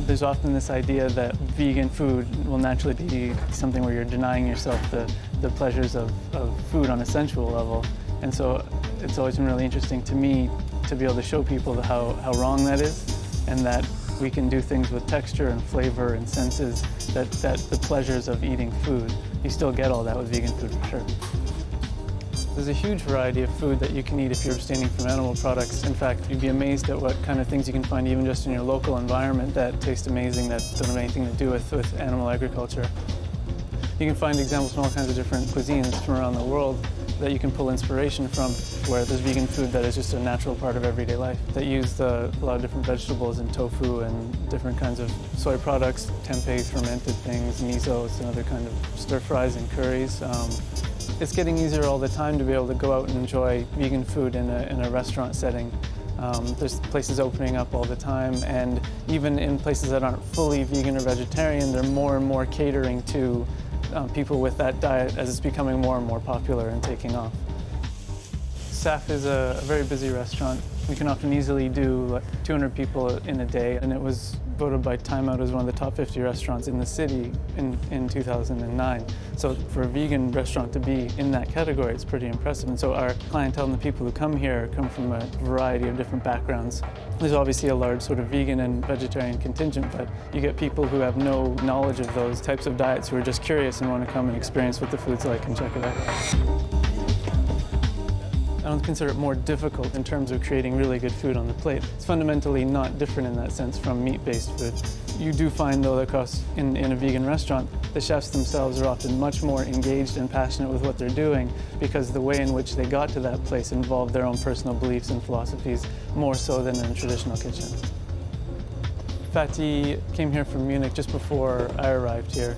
There's often this idea that vegan food will naturally be something where you're denying yourself the pleasures of food on a sensual level. And so it's always been really interesting to me to be able to show people how wrong that is, and that we can do things with texture and flavor and senses that the pleasures of eating food, you still get all that with vegan food for sure. There's a huge variety of food that you can eat if you're abstaining from animal products. In fact, you'd be amazed at what kind of things you can find even just in your local environment that taste amazing, that don't have anything to do with animal agriculture. You can find examples from all kinds of different cuisines from around the world that you can pull inspiration from, where there's vegan food that is just a natural part of everyday life, that use a lot of different vegetables and tofu and different kinds of soy products, tempeh, fermented things, misos, and other kind of stir fries and curries. It's getting easier all the time to be able to go out and enjoy vegan food in a restaurant setting. There's places opening up all the time, and even in places that aren't fully vegan or vegetarian, they're more and more catering to people with that diet as it's becoming more and more popular and taking off. Saf is a very busy restaurant. We can often easily do like 200 people in a day, and it was voted by Time Out as one of the top 50 restaurants in the city in 2009. So for a vegan restaurant to be in that category, it's pretty impressive. And so our clientele and the people who come here come from a variety of different backgrounds. There's obviously a large sort of vegan and vegetarian contingent, but you get people who have no knowledge of those types of diets who are just curious and want to come and experience what the food's like and check it out. I don't consider it more difficult in terms of creating really good food on the plate. It's fundamentally not different in that sense from meat-based food. You do find, though, that in a vegan restaurant, the chefs themselves are often much more engaged and passionate with what they're doing because the way in which they got to that place involved their own personal beliefs and philosophies more so than in a traditional kitchen. Fatih came here from Munich just before I arrived here.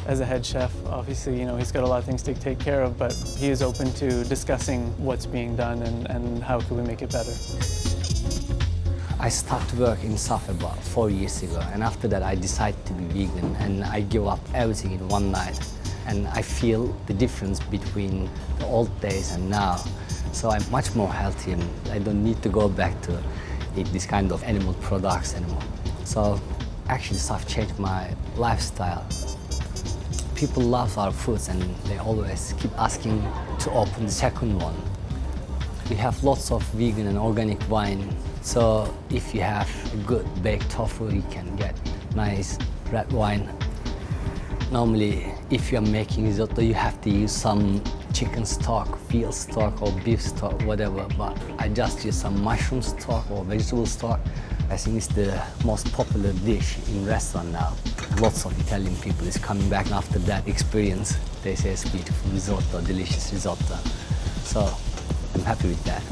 As a head chef, obviously, he's got a lot of things to take care of, but he is open to discussing what's being done and how can we make it better. I started work in Saf about 4 years ago, and after that I decided to be vegan, and I give up everything in one night. And I feel the difference between the old days and now. So I'm much more healthy, and I don't need to go back to eat this kind of animal products anymore. So actually Saf changed my lifestyle. People love our foods, and they always keep asking to open the second one. We have lots of vegan and organic wine, so if you have a good baked tofu, you can get nice red wine. Normally, if you are making risotto, you have to use some chicken stock, veal stock, or beef stock, whatever, but I just use some mushroom stock or vegetable stock. I think it's the most popular dish in restaurant now. Lots of Italian people is coming back after that experience. They say it's beautiful risotto, delicious risotto. So I'm happy with that.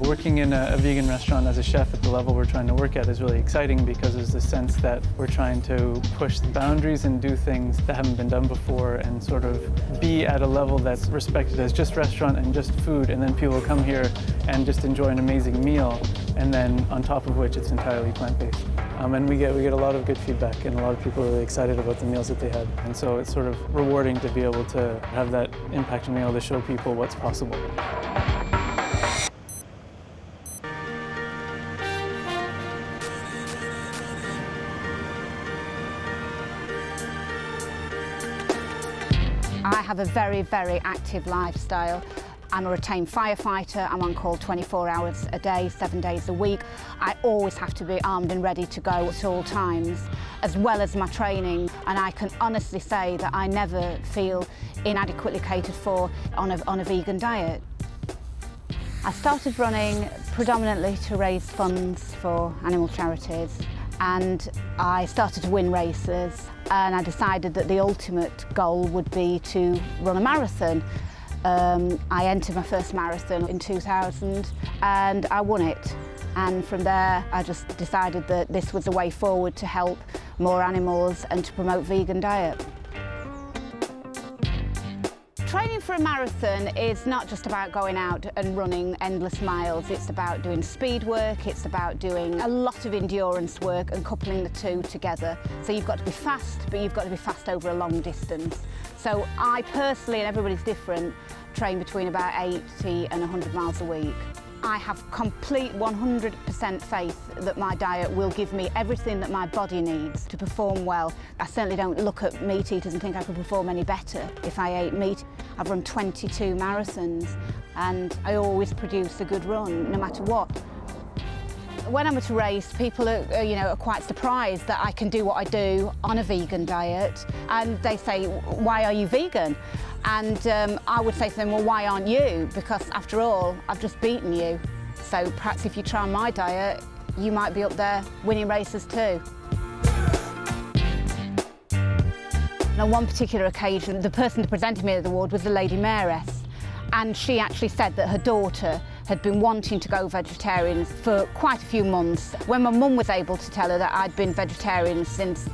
Working in a vegan restaurant as a chef at the level we're trying to work at is really exciting because there's the sense that we're trying to push the boundaries and do things that haven't been done before and sort of be at a level that's respected as just restaurant and just food, and then people come here and just enjoy an amazing meal, and then on top of which it's entirely plant-based. And we get a lot of good feedback, and a lot of people are really excited about the meals that they had. And so it's sort of rewarding to be able to have that impact and be able to show people what's possible. I have a very, very active lifestyle. I'm a retained firefighter. I'm on call 24 hours a day, 7 days a week. I always have to be armed and ready to go at all times, as well as my training. And I can honestly say that I never feel inadequately catered for on a vegan diet. I started running predominantly to raise funds for animal charities, and I started to win races, and I decided that the ultimate goal would be to run a marathon. I entered my first marathon in 2000 and I won it. And from there, I just decided that this was the way forward to help more animals and to promote vegan diet. Training for a marathon is not just about going out and running endless miles. It's about doing speed work, it's about doing a lot of endurance work and coupling the two together. So you've got to be fast, but you've got to be fast over a long distance. So I personally, and everybody's different, train between about 80 and 100 miles a week. I have complete 100% faith that my diet will give me everything that my body needs to perform well. I certainly don't look at meat eaters and think I could perform any better if I ate meat. I've run 22 marathons and I always produce a good run, no matter what. When I'm at a race, people are quite surprised that I can do what I do on a vegan diet, and they say, "Why are you vegan?" And I would say to them, well, why aren't you? Because after all, I've just beaten you. So perhaps if you try my diet, you might be up there winning races too. And on one particular occasion, the person who presented me the award was the Lady Mayoress. And she actually said that her daughter had been wanting to go vegetarian for quite a few months. When my mum was able to tell her that I'd been vegetarian since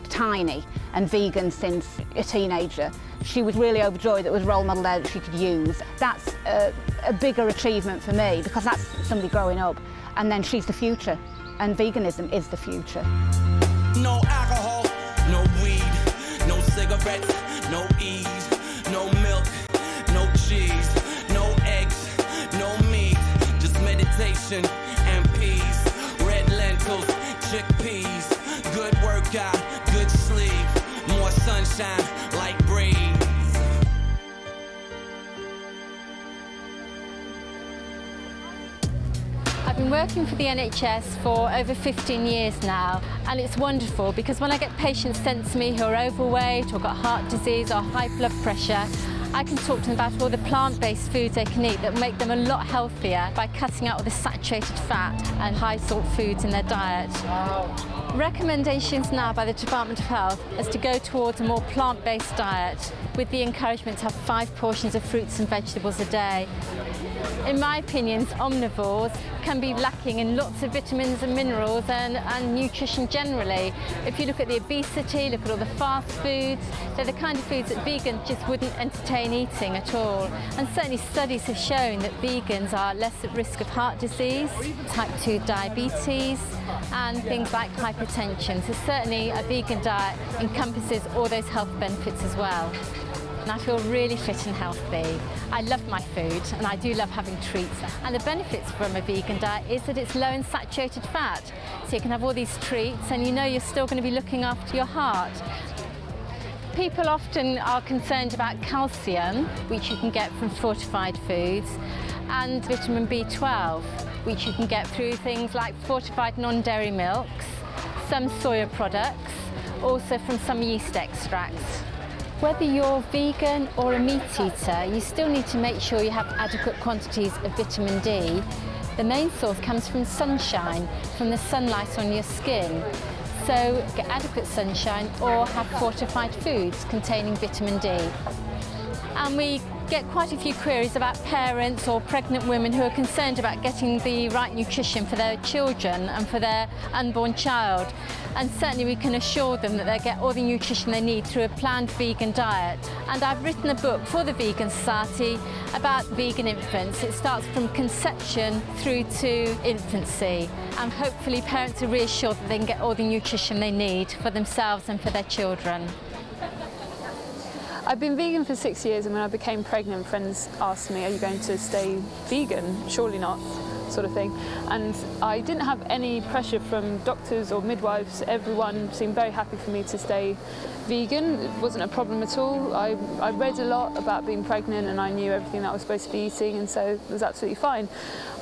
tiny and vegan since a teenager, she was really overjoyed that there was a role model there that she could use. That's a bigger achievement for me, because that's somebody growing up, and then she's the future, and veganism is the future. No alcohol, no weed, no cigarettes, no ease, no milk, no cheese, no eggs, no meat, just meditation and peace, red lentils, chickpeas, good workout, good sleep, more sunshine, like breeze. I've been working for the NHS for over 15 years now, and it's wonderful because when I get patients sent to me who are overweight or got heart disease or high blood pressure, I can talk to them about all the plant-based foods they can eat that make them a lot healthier by cutting out all the saturated fat and high salt foods in their diet. Recommendations now by the Department of Health is to go towards a more plant-based diet with the encouragement to have 5 portions of fruits and vegetables a day. In my opinion, omnivores can be lacking in lots of vitamins and minerals and nutrition generally. If you look at the obesity, look at all the fast foods, they're the kind of foods that vegans just wouldn't entertain eating at all. And certainly studies have shown that vegans are less at risk of heart disease, type 2 diabetes, and things like hypertension. So certainly a vegan diet encompasses all those health benefits as well. And I feel really fit and healthy. I love my food and I do love having treats. And the benefits from a vegan diet is that it's low in saturated fat. So you can have all these treats and you know you're still going to be looking after your heart. People often are concerned about calcium, which you can get from fortified foods, and vitamin B12, which you can get through things like fortified non-dairy milks, some soya products, also from some yeast extracts. Whether you're vegan or a meat eater, you still need to make sure you have adequate quantities of vitamin D. The main source comes from sunshine, from the sunlight on your skin. So get adequate sunshine or have fortified foods containing vitamin D. And we get quite a few queries about parents or pregnant women who are concerned about getting the right nutrition for their children and for their unborn child. And certainly we can assure them that they get all the nutrition they need through a planned vegan diet. And I've written a book for the Vegan Society about vegan infants. It starts from conception through to infancy. And hopefully parents are reassured that they can get all the nutrition they need for themselves and for their children. I've been vegan for 6 years, and when I became pregnant, friends asked me, are you going to stay vegan? Surely not, sort of thing. And I didn't have any pressure from doctors or midwives. Everyone seemed very happy for me to stay vegan. It wasn't a problem at all. I read a lot about being pregnant and I knew everything that I was supposed to be eating, and so it was absolutely fine.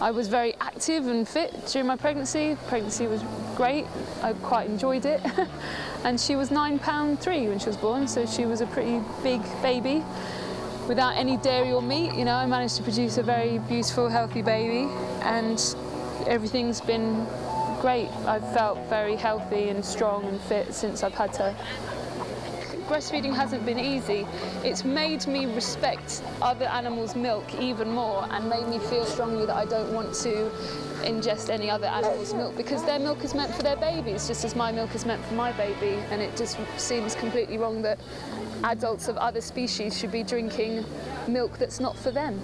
I was very active and fit during my pregnancy. Pregnancy was great. I quite enjoyed it. And she was £9.3 when she was born, so she was a pretty big baby. Without any dairy or meat, you know, I managed to produce a very beautiful, healthy baby, and everything's been great. I've felt very healthy and strong and fit since I've had her. breastfeeding hasn't been easy, it's made me respect other animals' milk even more and made me feel strongly that I don't want to ingest any other animal's milk, because their milk is meant for their babies just as my milk is meant for my baby, and it just seems completely wrong that adults of other species should be drinking milk that's not for them.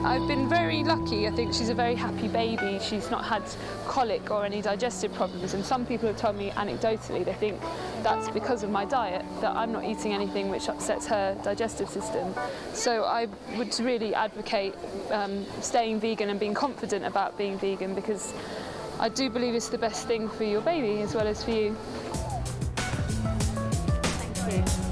I've been very lucky. I think she's a very happy baby. She's not had colic or any digestive problems, and some people have told me anecdotally they think that's because of my diet, that I'm not eating anything which upsets her digestive system. So I would really advocate staying vegan and being confident about being vegan, because I do believe it's the best thing for your baby as well as for you. Thank you.